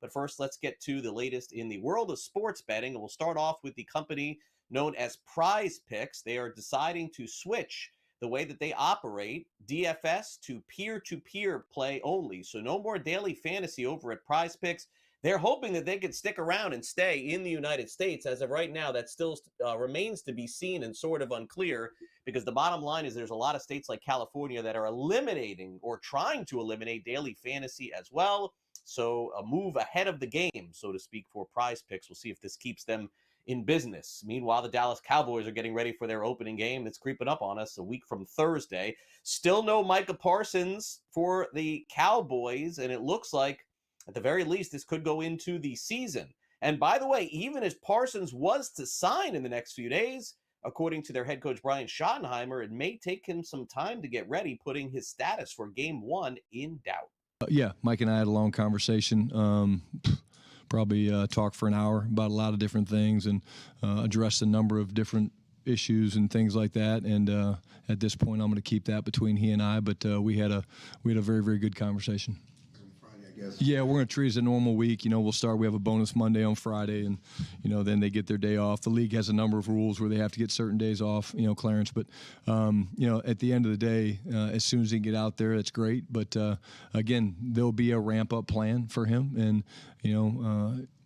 But first, let's get to the latest in the world of sports betting. And we'll start off with the company known as PrizePicks. They are deciding to switch the way that they operate DFS to peer-to-peer play only. So no more daily fantasy over at PrizePicks. They're hoping that they could stick around and stay in the United States. As of right now, that still remains to be seen and sort of unclear, because the bottom line is there's a lot of states like California that are eliminating or trying to eliminate daily fantasy as well. So a move ahead of the game, so to speak, for PrizePicks. We'll see if this keeps them in business. Meanwhile, the Dallas Cowboys are getting ready for their opening game that's creeping up on us a week from Thursday. Still no Micah Parsons for the Cowboys, and it looks like, at the very least, this could go into the season. And by the way, even as Parsons was to sign in the next few days, according to their head coach Brian Schottenheimer, it may take him some time to get ready, putting his status for Game 1 in doubt. Yeah, Mike and I had a long conversation. Probably talked for an hour about a lot of different things and addressed a number of different issues and things like that. And at this point, I'm going to keep that between he and I. But we had a very, very good conversation. Yeah, we're going to treat it as a normal week. We'll start. We have a bonus Monday on Friday, and then they get their day off. The league has a number of rules where they have to get certain days off. Clarence. But at the end of the day, as soon as he can get out there, that's great. But again, there'll be a ramp up plan for him, and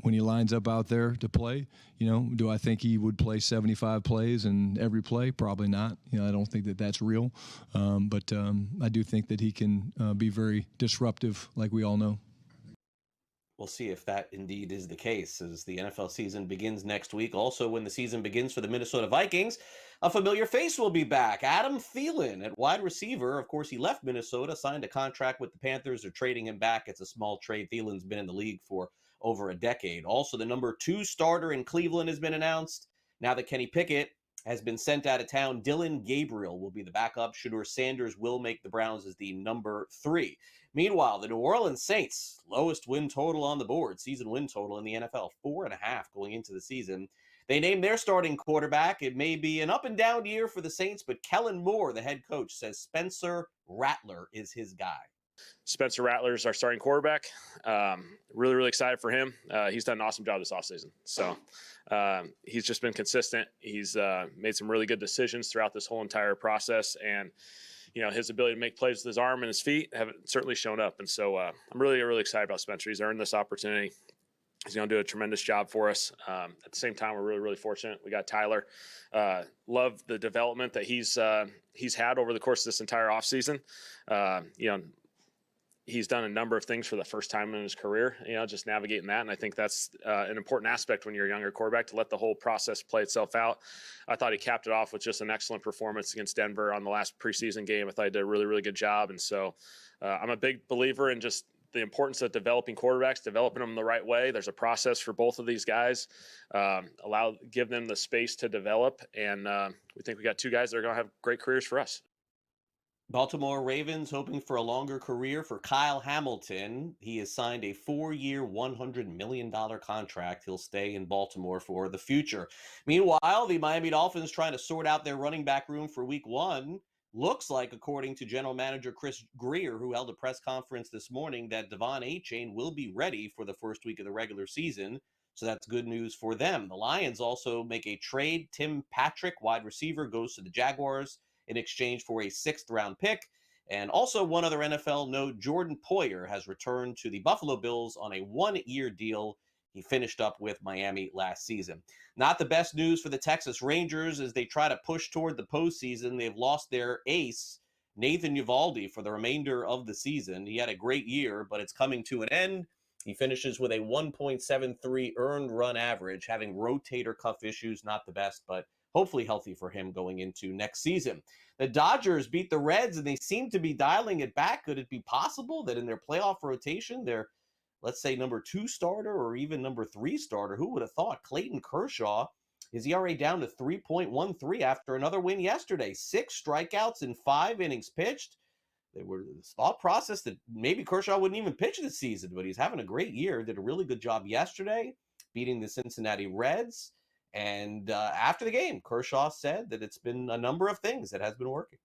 when he lines up out there to play, do I think he would play 75 plays in every play? Probably not. I don't think that that's real. But I do think that he can be very disruptive, like we all know. We'll see if that indeed is the case as the NFL season begins next week. Also, when the season begins for the Minnesota Vikings, a familiar face will be back. Adam Thielen at wide receiver. Of course, he left Minnesota, signed a contract with the Panthers. They're trading him back. It's a small trade. Thielen's been in the league for over a decade. Also, the number 2 starter in Cleveland has been announced. Now that Kenny Pickett has been sent out of town, Dylan Gabriel will be the backup. Shedeur Sanders will make the Browns as the number 3. Meanwhile, the New Orleans Saints, lowest win total on the board, season win total in the NFL, 4.5 going into the season. They named their starting quarterback. It may be an up and down year for the Saints, but Kellen Moore, the head coach, says Spencer Rattler is his guy. Spencer Rattler is our starting quarterback. Really, really excited for him. He's done an awesome job this offseason. So he's just been consistent. He's made some really good decisions throughout this whole entire process. And, his ability to make plays with his arm and his feet have certainly shown up. And so I'm really, really excited about Spencer. He's earned this opportunity. He's going to do a tremendous job for us. At the same time, we're really, really fortunate. We got Tyler. Love the development that he's had over the course of this entire offseason. He's done a number of things for the first time in his career, just navigating that. And I think that's an important aspect when you're a younger quarterback, to let the whole process play itself out. I thought he capped it off with just an excellent performance against Denver on the last preseason game. I thought he did a really, really good job. And so I'm a big believer in just the importance of developing quarterbacks, developing them the right way. There's a process for both of these guys. Give them the space to develop. And we think we got 2 guys that are going to have great careers for us. Baltimore Ravens hoping for a longer career for Kyle Hamilton. He has signed a 4-year, $100 million contract. He'll stay in Baltimore for the future. Meanwhile, the Miami Dolphins trying to sort out their running back room for week 1. Looks like, according to general manager Chris Greer, who held a press conference this morning, that Devon Achane will be ready for the first week of the regular season. So that's good news for them. The Lions also make a trade. Tim Patrick, wide receiver, goes to the Jaguars in exchange for a 6th-round pick. And also one other NFL note, Jordan Poyer has returned to the Buffalo Bills on a 1-year deal. He finished up with Miami last season. Not the best news for the Texas Rangers as they try to push toward the postseason. They've lost their ace, Nathan Eovaldi, for the remainder of the season. He had a great year, but it's coming to an end. He finishes with a 1.73 earned run average, having rotator cuff issues, not the best, but hopefully healthy for him going into next season. The Dodgers beat the Reds, and they seem to be dialing it back. Could it be possible that in their playoff rotation, their, let's say, number 2 starter or even number 3 starter, who would have thought, Clayton Kershaw, his ERA down to 3.13 after another win yesterday. 6 strikeouts in 5 innings pitched. They were the thought process that maybe Kershaw wouldn't even pitch this season, but he's having a great year. Did a really good job yesterday, beating the Cincinnati Reds. And after the game, Kershaw said that it's been a number of things that has been working.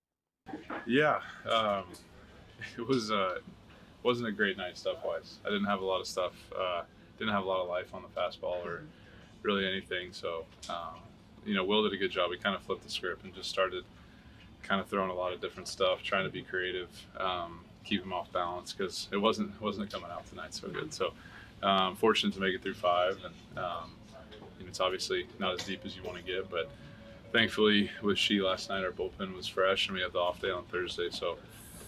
Yeah, it wasn't a great night stuff-wise. I didn't have a lot of stuff didn't have a lot of life on the fastball or really anything. So, Will did a good job. We kind of flipped the script and just started kind of throwing a lot of different stuff, trying to be creative, keep him off balance because it wasn't coming out tonight so good. So, fortunate to make it through 5, and it's obviously not as deep as you want to get, but thankfully with last night, our bullpen was fresh and we had the off day on Thursday, so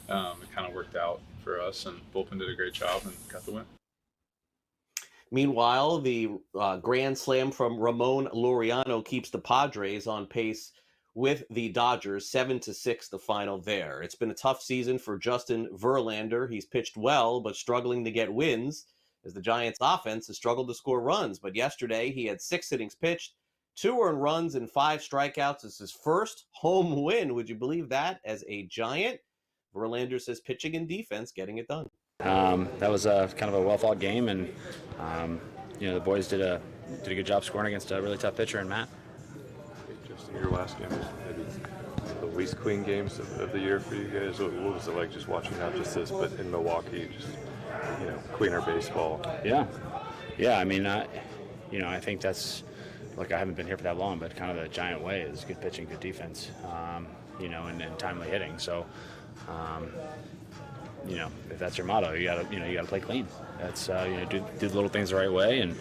it kind of worked out for us, and bullpen did a great job and got the win. Meanwhile, the grand slam from Ramon Laureano keeps the Padres on pace with the Dodgers, 7-6 the final there. It's been a tough season for Justin Verlander. He's pitched well, but struggling to get wins as the Giants' offense has struggled to score runs. But yesterday, he had 6 innings pitched, 2 earned runs, and 5 strikeouts. It's his first home win. Would you believe that as a Giant? Verlander says pitching and defense getting it done. That was a kind of a well-fought game, and the boys did a good job scoring against a really tough pitcher in Matt. Just in your last game, maybe the least clean games of the year for you guys. What was it like just watching not just this, but in Milwaukee, just cleaner baseball? Yeah. I mean, I think that's, look, I haven't been here for that long, but kind of the Giant way is good pitching, good defense, and timely hitting. So. If that's your motto, you gotta play clean. That's do the little things the right way, and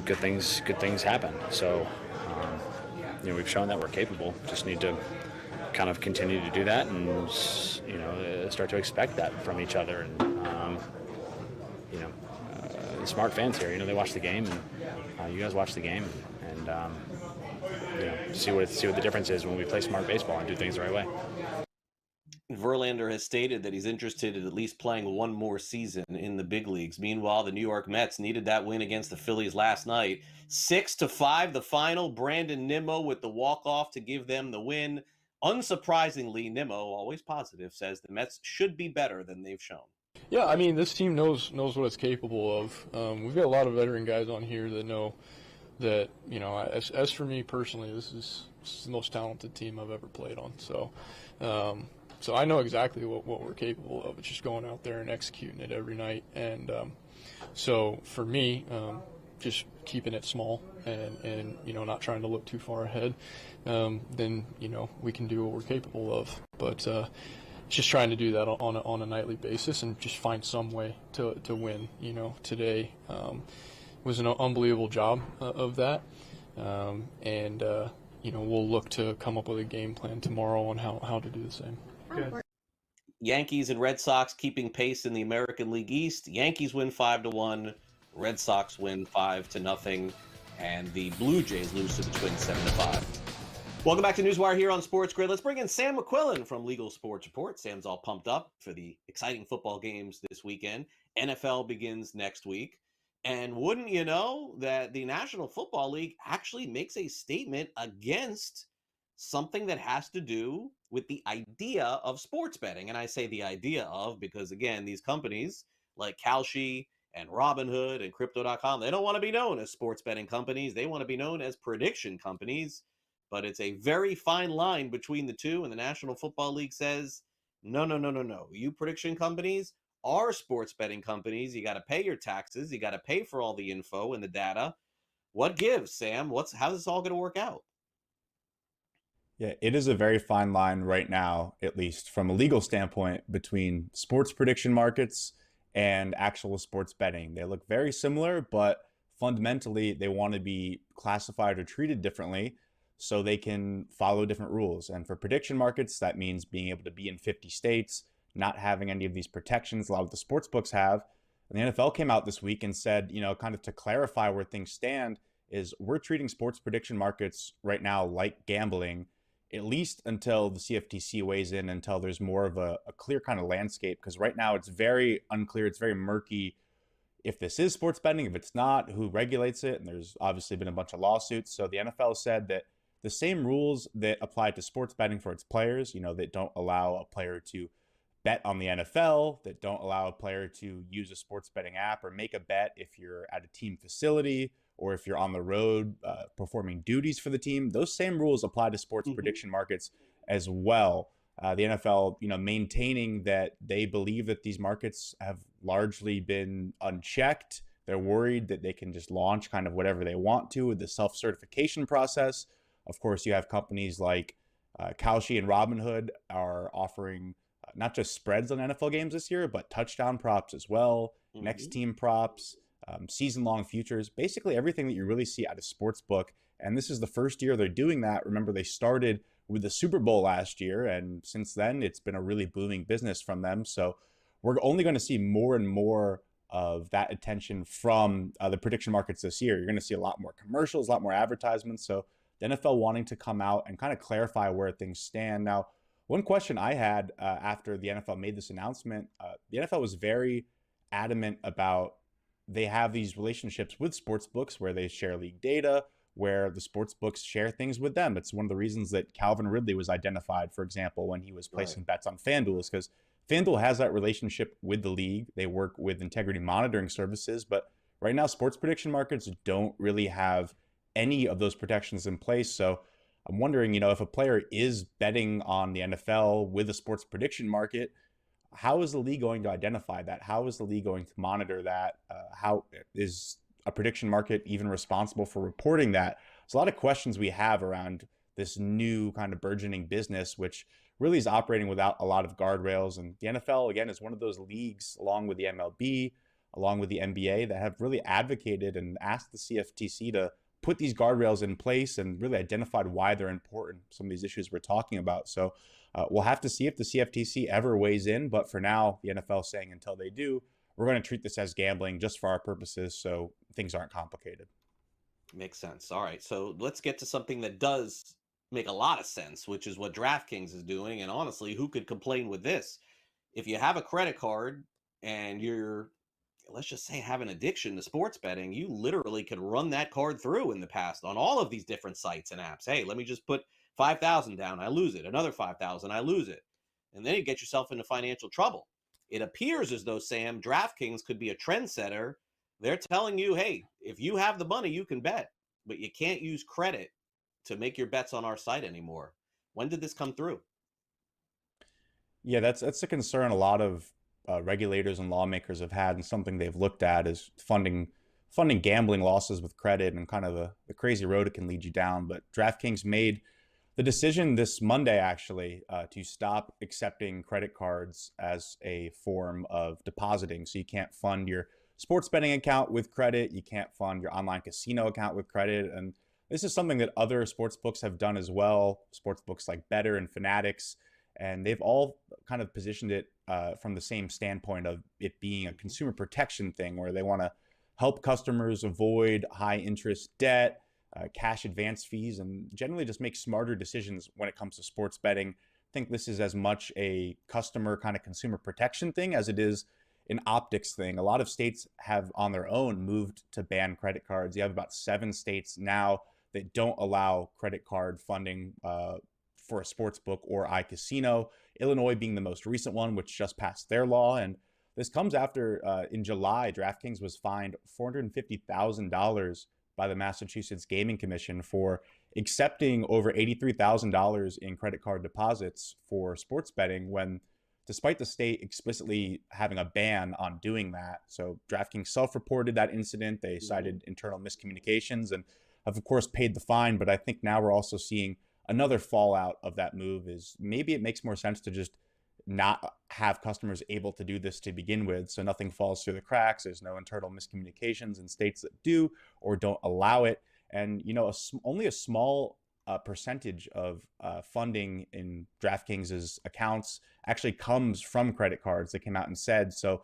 good things happen. So we've shown that we're capable. Just need to kind of continue to do that, and start to expect that from each other. And the smart fans here, they watch the game, and you guys watch the game, and see what the difference is when we play smart baseball and do things the right way. Verlander has stated that he's interested in at least playing one more season in the big leagues. Meanwhile, the New York Mets needed that win against the Phillies last night. 6-5 the final. Brandon Nimmo with the walk-off to give them the win. Unsurprisingly, Nimmo, always positive, says the Mets should be better than they've shown. Yeah, I mean, this team knows what it's capable of. We've got a lot of veteran guys on here that know that, as for me personally, this is the most talented team I've ever played on. So I know exactly what we're capable of. It's just going out there and executing it every night. And so for me, just keeping it small and not trying to look too far ahead, then we can do what we're capable of. But just trying to do that on a nightly basis and just find some way to win. Today was an unbelievable job of that, and we'll look to come up with a game plan tomorrow on how to do the same. Good. Yankees and Red Sox keeping pace in the American League East. Yankees win 5-1. Red Sox win 5-0. And the Blue Jays lose to the Twins 7-5. Welcome back to NewsWire here on SportsGrid. Let's bring in Sam McQuillan from Legal Sports Report. Sam's all pumped up for the exciting football games this weekend. NFL begins next week. And wouldn't you know that the National Football League actually makes a statement against something that has to do with the idea of sports betting. And I say the idea of because, again, these companies like Kalshi and Robinhood and Crypto.com, they don't want to be known as sports betting companies. They want to be known as prediction companies. But it's a very fine line between the two. And the National Football League says, no. You prediction companies are sports betting companies. You got to pay your taxes. You got to pay for all the info and the data. What gives, Sam? How's this all going to work out? Yeah, it is a very fine line right now, at least from a legal standpoint, between sports prediction markets and actual sports betting. They look very similar, but fundamentally they want to be classified or treated differently so they can follow different rules. And for prediction markets, that means being able to be in 50 states, not having any of these protections a lot of the sports books have. And the NFL came out this week and said, kind of to clarify where things stand, is we're treating sports prediction markets right now like gambling, at least until the CFTC weighs in, until there's more of a clear kind of landscape. Because right now it's very unclear, it's very murky if this is sports betting, if it's not, who regulates it. And there's obviously been a bunch of lawsuits. So the NFL said that the same rules that apply to sports betting for its players, that don't allow a player to bet on the NFL, that don't allow a player to use a sports betting app or make a bet if you're at a team facility or if you're on the road performing duties for the team. Those same rules apply to sports prediction markets as well. The NFL, maintaining that they believe that these markets have largely been unchecked, They're worried that they can just launch kind of whatever they want to with the self-certification process. Of course, you have companies like Kalshi and Robinhood are offering not just spreads on NFL games this year, but touchdown props as well, next team props, season-long futures, basically everything that you really see out of sportsbook. And this is the first year they're doing that. Remember, they started with the Super Bowl last year, and since then, it's been a really booming business from them. So we're only going to see more and more of that attention from the prediction markets this year. You're going to see a lot more commercials, a lot more advertisements. So the NFL wanting to come out and kind of clarify where things stand. Now, one question I had after the NFL made this announcement, the NFL was very adamant about they have these relationships with sports books where they share league data, where the sports books share things with them. It's one of the reasons that Calvin Ridley was identified, for example, when he was placing bets on FanDuel, is because FanDuel has that relationship with the league. They work with integrity monitoring services, but right now sports prediction markets don't really have any of those protections in place. So I'm wondering, if a player is betting on the NFL with a sports prediction market, how is the league going to identify that? How is the league going to monitor that? How is a prediction market even responsible for reporting that? There's a lot of questions we have around this new kind of burgeoning business, which really is operating without a lot of guardrails. And the NFL, again, is one of those leagues, along with the MLB, along with the NBA, that have really advocated and asked the CFTC to put these guardrails in place and really identified why they're important, some of these issues we're talking about. So we'll have to see if the CFTC ever weighs in. But for now, the NFL is saying until they do, we're going to treat this as gambling just for our purposes, so things aren't complicated. Makes sense. All right, so let's get to something that does make a lot of sense, which is what DraftKings is doing. And honestly, who could complain with this? If you have a credit card and you're, let's just say, have an addiction to sports betting, you literally could run that card through in the past on all of these different sites and apps. Hey, let me just put 5,000 down, I lose it. Another 5,000, I lose it. And then you get yourself into financial trouble. It appears as though, Sam, DraftKings could be a trendsetter. They're telling you, hey, if you have the money, you can bet, but you can't use credit to make your bets on our site anymore. When did this come through? Yeah, that's a concern a lot of regulators and lawmakers have had, and something they've looked at is funding gambling losses with credit and kind of the crazy road it can lead you down. But DraftKings made the decision this Monday, actually, to stop accepting credit cards as a form of depositing. So you can't fund your sports betting account with credit. You can't fund your online casino account with credit. And this is something that other sports books have done as well. Sports books like Better and Fanatics, and they've all kind of positioned it from the same standpoint of it being a consumer protection thing, where they want to help customers avoid high interest debt, cash advance fees, and generally just make smarter decisions when it comes to sports betting. I think this is as much a customer kind of consumer protection thing as it is an optics thing. A lot of states have on their own moved to ban credit cards. You have about 7 states now that don't allow credit card funding for a sports book or iCasino. Illinois being the most recent one, which just passed their law. And this comes after, in July, DraftKings was fined $450,000 by the Massachusetts Gaming Commission for accepting over $83,000 in credit card deposits for sports betting, when despite the state explicitly having a ban on doing that. So DraftKings self-reported that incident. They cited internal miscommunications and have, of course, paid the fine. But I think now we're also seeing another fallout of that move is maybe it makes more sense to just not have customers able to do this to begin with, so nothing falls through the cracks. There's no internal miscommunications in states that do or don't allow it. And, only a small percentage of funding in DraftKings's accounts actually comes from credit cards. They came out and said. So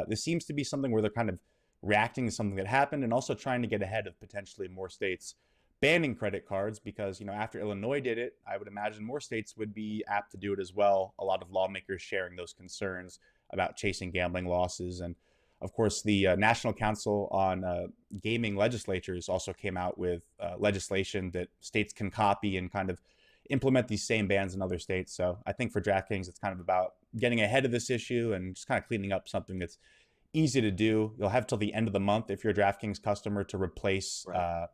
this seems to be something where they're kind of reacting to something that happened and also trying to get ahead of potentially more states banning credit cards, because, after Illinois did it, I would imagine more states would be apt to do it as well. A lot of lawmakers sharing those concerns about chasing gambling losses. And of course, the National Council on Gaming Legislatures also came out with legislation that states can copy and kind of implement these same bans in other states. So I think for DraftKings, it's kind of about getting ahead of this issue and just kind of cleaning up something that's easy to do. You'll have till the end of the month, if you're a DraftKings customer, to replace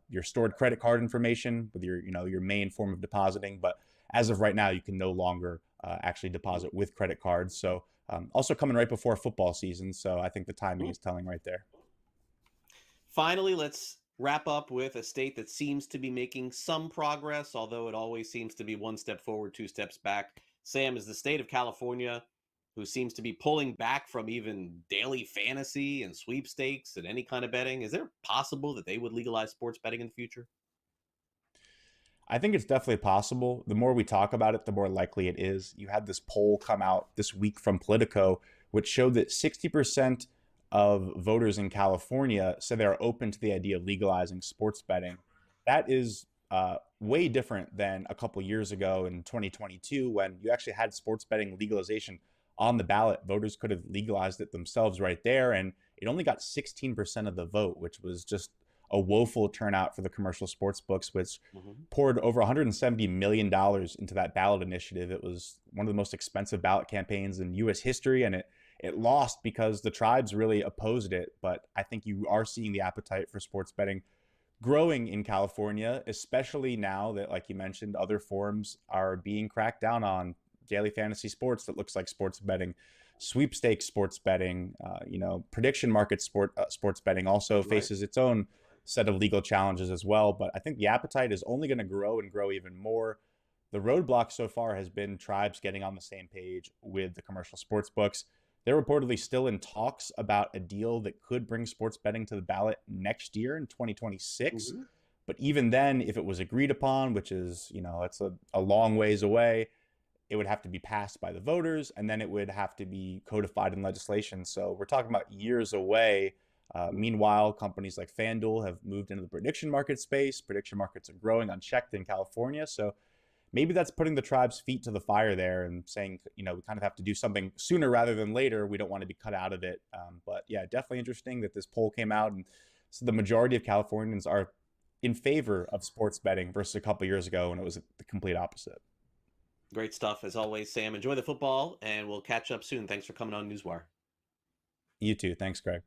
your stored credit card information with your main form of depositing. But as of right now, you can no longer actually deposit with credit cards. So also coming right before football season. So I think the timing is telling right there. Finally, let's wrap up with a state that seems to be making some progress, although it always seems to be one step forward, two steps back. Sam, is the state of California, who seems to be pulling back from even daily fantasy and sweepstakes and any kind of betting. Is it possible that they would legalize sports betting in the future? I think it's definitely possible. The more we talk about it, the more likely it is. You had this poll come out this week from Politico, which showed that 60% of voters in California said they are open to the idea of legalizing sports betting. That is way different than a couple years ago in 2022 when you actually had sports betting legalization on the ballot. Voters could have legalized it themselves right there, and it only got 16% of the vote, which was just a woeful turnout for the commercial sports books, which poured over $170 million into that ballot initiative. It was one of the most expensive ballot campaigns in U.S. history, and it lost because the tribes really opposed it. But I think you are seeing the appetite for sports betting growing in California, especially now that, like you mentioned, other forms are being cracked down on. Daily fantasy sports that looks like sports betting, sweepstakes sports betting, prediction market sports betting also faces its own set of legal challenges as well. But I think the appetite is only going to grow and grow even more. The roadblock so far has been tribes getting on the same page with the commercial sports books. They're reportedly still in talks about a deal that could bring sports betting to the ballot next year in 2026. But even then, if it was agreed upon, which is, it's a long ways away, it would have to be passed by the voters, and then it would have to be codified in legislation. So we're talking about years away. Meanwhile, companies like FanDuel have moved into the prediction market space. Prediction markets are growing unchecked in California. So maybe that's putting the tribe's feet to the fire there and saying, we kind of have to do something sooner rather than later. We don't want to be cut out of it. But yeah, definitely interesting that this poll came out. And so the majority of Californians are in favor of sports betting versus a couple years ago when it was the complete opposite. Great stuff, as always, Sam. Enjoy the football, and we'll catch up soon. Thanks for coming on NewsWire. You too. Thanks, Greg.